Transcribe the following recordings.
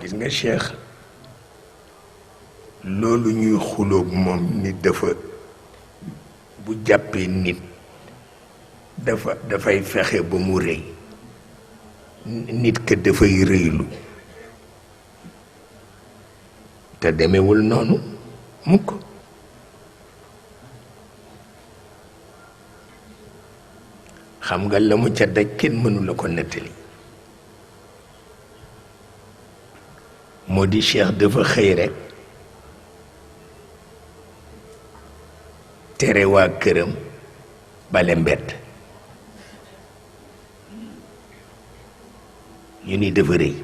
gis nga Cheikh loolu ñuy xuloog moom nit dafa bu jàppee nit dafay fexe ba mu rëy nit ka dafay rëylu te demewul noonu mukk xam nga la mu ca daj kenn mënu la ko nettali moo di Cheikh dafa xëy rekk tere waa këram bale mbedd ñu ni dafa rëy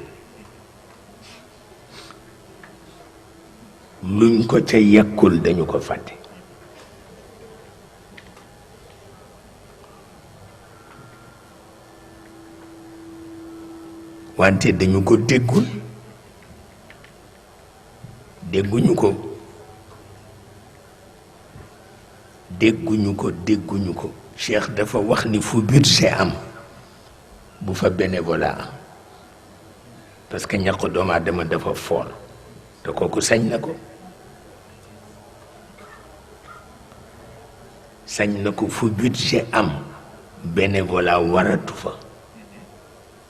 luñ ko ca yàkkul dañu ko fàtte wante dañu ko déggul dégguñu ko Cheikh dafa wax ni fu budget am bu fa bénévolat am parce que ñàkk doomu aadama dafa foor te kooku sañ na ko fu budget am bénévolat waratu fa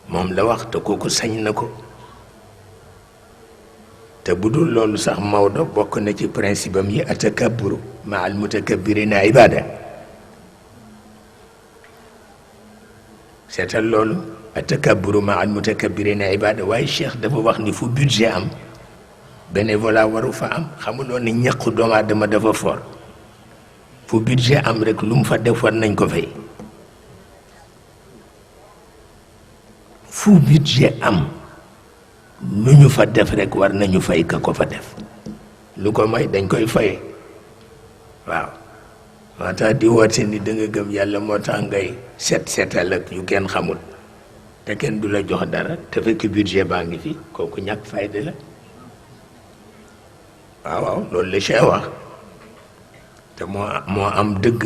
moom la wax te kooku sañ na ko te bu dul loolu sax Maodo bokk na ci principe am yi atakabburu ma al mutakabbirina ibada seetal loolu atakabburu ma al mutakabbirina ibada waaye Cheikh dafa wax ni fu budget am bénévolat waru fa am xamuloo ni ñàkk doomu aadama dafa fort fu budget am rek lu mu fa def war nañ ko fay fu budget am lu ñu fa def rek war nañu fay ka ko fa def lu ko may dañ koy faye waaw moo tax di woote ni da nga gëm yàlla moo tax ngay seetal ak yu kenn xamul te kenn du la jox dara te fekk budget baa ngi fi kooku ñàkk fayda la waaw loolu la Cheikh wax te moo am dëgg